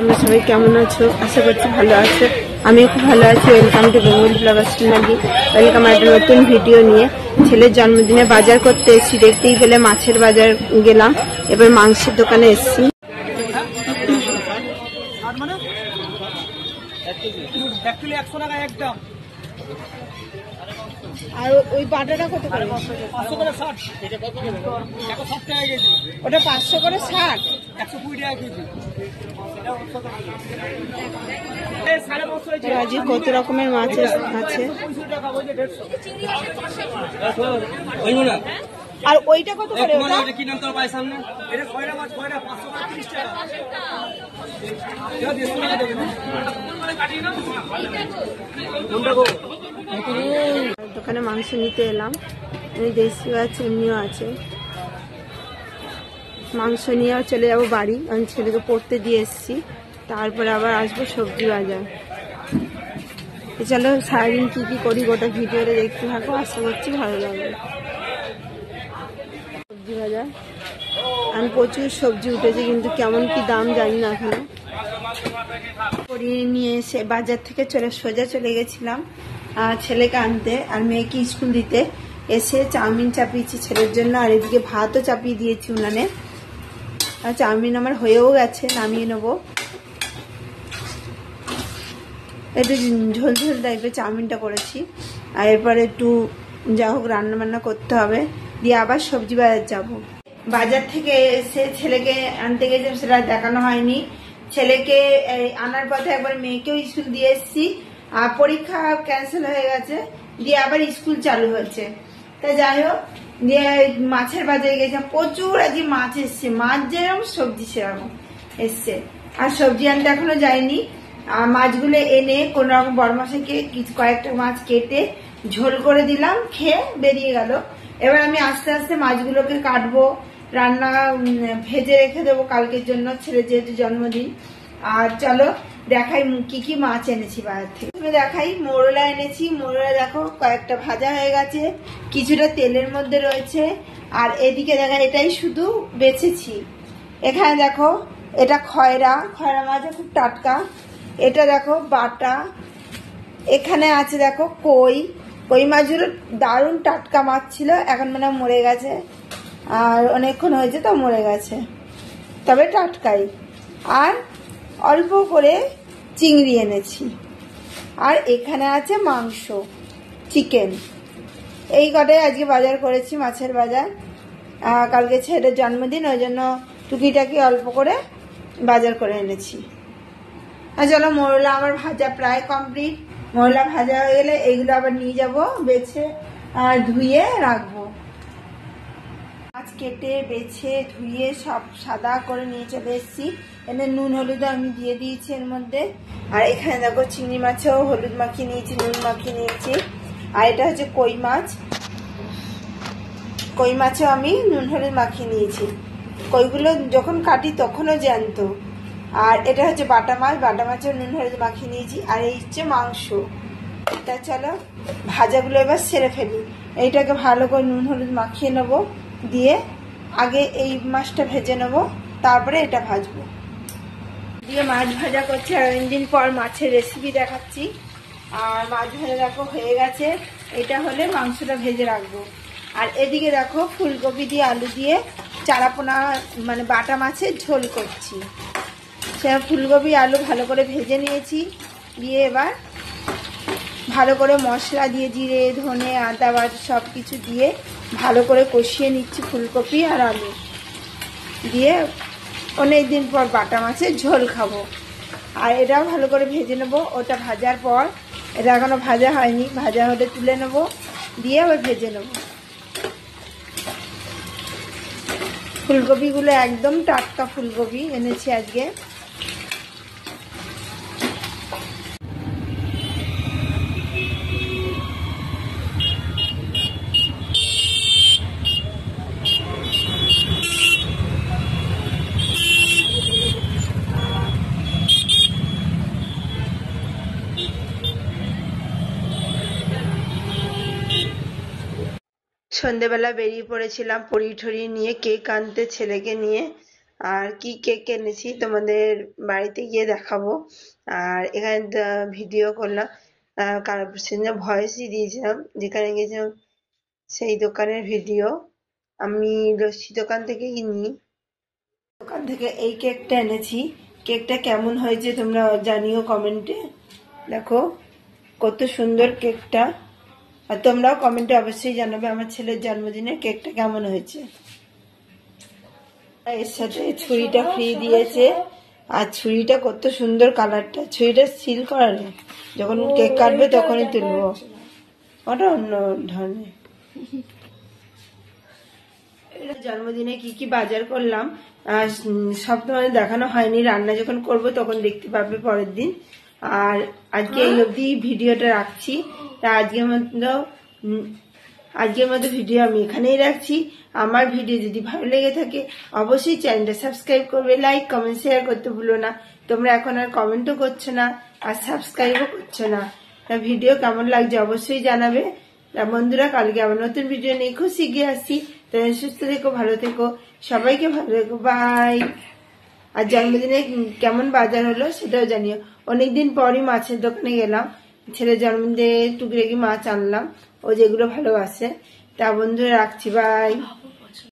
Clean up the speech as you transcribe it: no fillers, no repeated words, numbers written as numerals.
তোমরা সবাই কেমন আছো? আশা করছি ভালো আছো। আমি খুব ভালো আছি। ওয়েলকাম টু বেঙ্গল ব্লগার্স নাকি ওয়েলকাম একটা নতুন ভিডিও নিয়ে। ছেলের জন্মদিনে বাজার করতে এসেছি, দেখতেই পেলে মাছের বাজার গেলাম, এবার মাংসের দোকানে এসেছি। আর ওই বাটাটা কত করে? 500 করে 60। ওটা 500 করে 60, 120 টাকা কেজি। আজ কত রকমের মাছ আছে। আর ওইটা কত করে? কি নাম তোর ভাই সামনে? এটা খয়রা মাছ, খয়রা 500 করে 30 টাকা। দোকানে মাংস নিতে এলাম। দেশিও আছে, এমনিও আছে। মাংস নিয়েও চলে যাবো বাড়ি, আমি ছেলেকে পড়তে দিয়ে এসেছি। তারপরে আবার আসবো সবজি বাজার। চলো সারাদিন কি কি করি গোটা ভিডিওতে দেখতে থাকো, আশা করছি ভালো লাগবে। সবজি বাজার, আমি প্রচুর সবজি উঠেছে, কিন্তু কেমন কি দাম জানি না এখনো। করিয়ে নিয়ে এসে বাজার থেকে সোজা চলে গেছিলাম ছেলেকে আনতে আর মেয়েকে স্কুল দিতে। এসে চাউমিন চাপিয়েছি ছেলের জন্য, আর এদিকে ভাতও চাপিয়ে দিয়েছি উনানে। আর চাউমিন আমার হয়েও গেছে, নামিয়ে নেবো। একটু ঝোল ঝোল টাইপের চাউমিনটা করেছি। আর এরপরে একটু যা হোক রান্না বান্না করতে হবে, দিয়ে আবার সবজি বাজার যাবো। বাজার থেকে এসে ছেলেকে আনতে গেছিলাম, সেটা দেখানো হয়নি। ছেলেকে আনার পথে একবার মেয়েকেও স্কুল দিয়ে এসেছি। আর পরীক্ষা ক্যান্সেল হয়ে গেছে, দিয়ে আবার স্কুল চালু হচ্ছে। তা যাই হোক, দিয়ে মাছের বাজারে গেছিলাম। প্রচুর আজকে মাছ এসছে, মাছ যেরকম সবজি সেরকম এসছে। আর সবজি আনতে এখনো যায়নি। মাছগুলো এনে কোন রকম বড় মশাইকে কয়েকটা মাছ কেটে ঝোল করে দিলাম, খেয়ে বেরিয়ে গেল। এবার আমি আস্তে আস্তে মাছগুলোকে কাটবো, রান্না ভেজে রেখে দেবো কালকের জন্য, ছেলে যেহেতু জন্মদিন। আর চলো দেখাই কি কি মাছ এনেছি বাজার থেকে। তুমি দেখাই, মোরলা এনেছি। মোরলা দেখো কয়েকটা ভাজা হয়ে গেছে, কিছুটা তেলের মধ্যে রয়েছে। আর এদিকে দেখা, এটাই শুধু বেছেছি। এখানে দেখো, এটা খয়রা মাছ, খুব টাটকা। এটা দেখো বাটা। এখানে আছে দেখো কই মাছগুলো দারুণ টাটকা মাছ ছিল, এখন মানে মরে গেছে। আর অনেকক্ষণ হয়েছে তো মরে গেছে, তবে টাটকাই। আর অল্প করে চিংড়ি এনেছি। আর এখানে আছে মাংস, চিকেন। এই কটাই আজকে বাজার করেছি, মাছের বাজার। কালকে ছেলের জন্মদিন, ওই জন্য টুকিটাকি অল্প করে বাজার করে এনেছি। আর চলো, মোরলা আমার ভাজা প্রায় কমপ্লিট। মোরলা ভাজা হয়ে গেলে এইগুলো আবার নিয়ে যাবো, বেছে ধুয়ে রাখবো। মাছ কেটে বেছে ধুয়ে সব সাদা করে নিয়ে চলে এসেছি। এনে নুন হলুদ আমি দিয়ে দিয়েছি এর মধ্যে। আর এখানে দেখো চিংড়ি মাছেও হলুদ মাখিয়ে নিয়েছি, নুন মাখিয়ে নিয়েছি। আর এটা হচ্ছে কই মাছ, কই মাছেও আমি নুন হলুদ মাখিয়ে নিয়েছি। কইগুলো যখন কাটি তখনও জ্যান্ত। আর এটা হচ্ছে বাটা মাছ, বাটা মাছেও নুন হলুদ মাখিয়ে নিয়েছি। আর এই হচ্ছে মাংস। তা চলো ভাজাগুলো এবার সেরে ফেলি। এইটাকে ভালো করে নুন হলুদ মাখিয়ে নেবো, দিয়ে আগে এই মাছটা ভেজে নেবো, তারপরে এটা ভাজবো। দিয়ে মাছ ভাজা করছি, আর অনেকদিন পর মাছের রেসিপি দেখাচ্ছি। আর মাছ ভাজা দেখো হয়ে গেছে, এটা হলে মাংসটা ভেজে রাখবো। আর এদিকে দেখো ফুলকপি দিয়ে আলু দিয়ে চারাপোনা মানে বাটা মাছের ঝোল করছি। সে ফুলকপি আলু ভালো করে ভেজে নিয়েছি, দিয়ে এবার ভালো করে মশলা দিয়ে জিরে ধনে আদা বাটা সব কিছু দিয়ে ভালো করে কষিয়ে নিচ্ছি ফুলকপি আর আলু দিয়ে। অনেকদিন পর বাটা মাছের ঝোল খাবো। আর এটাও ভালো করে ভেজে নেবো। ওটা ভাজার পর, এটা এখনো ভাজা হয়নি, ভাজা হলে তুলে নেবো, দিয়ে আবার ভেজে নেবো। ফুলকপিগুলো একদম টাটকা ফুলকপি এনেছি আজকে। সন্ধেবেলা বেরিয়ে পড়েছিলাম পরি ঠরি নিয়ে, কেক আনতে ছেলেকে নিয়ে। আর কি কেক এনেছি তোমাদের বাড়িতে গিয়ে দেখাবো। আর এখানে ভিডিও করলাম, সেদিন ভয়েসই দিয়েছিলাম যেখানে গেছিলাম সেই দোকানের ভিডিও। আমি লস্যি দোকান থেকে কিনি, দোকান থেকে এই কেকটা এনেছি। কেকটা কেমন হয়েছে তোমরা জানিও কমেন্টে। দেখো কত সুন্দর কেকটা, আর তোমরাও কমেন্টে অবশ্যই জানাবে আমার ছেলের জন্মদিনে কেকটা কেমন হয়েছে। এর সাথে ছুরিটা ফ্রি দিয়েছে, আর ছুরিটা কত সুন্দর কালারটা, ছুরিটা সিল করা নেই, যখন কেক কাটবে তখনই তুলবো, ওটা অন্য ধরনের। জন্মদিনে কি কি বাজার করলাম সব তোমাদের দেখানো হয়নি, রান্না যখন করব তখন দেখতে পাবে পরের দিন। আর আজকে এই অবধি ভিডিওটা রাখছি। তা আজকের মতো ভিডিও আমি এখানেই রাখছি। আমার ভিডিও যদি ভালো লেগে থাকে অবশ্যই চ্যানেলটা সাবস্ক্রাইব করবে, লাইক কমেন্ট শেয়ার করতে ভুলো না। তোমরা এখন আর কমেন্টও করছো না আর সাবস্ক্রাইবও করছো না। তা ভিডিও কেমন লাগছে অবশ্যই জানাবে। বন্ধুরা, কালকে আবার নতুন ভিডিও নিয়ে খুব শিগগির আসছি। তোমরা সুস্থ থেকো, ভালো থেকো, সবাইকে ভালো থেকো, বাই। আর জন্মদিনে কেমন বাজার হলো সেটাও জানিও। অনেকদিন পরই মাছের দোকানে গেলাম, ছেলের জন্মদিনে টুকরেকি মাছ আনলাম, ও যেগুলো ভালোবাসে। তা বন্ধুরা রাখছি, বাই।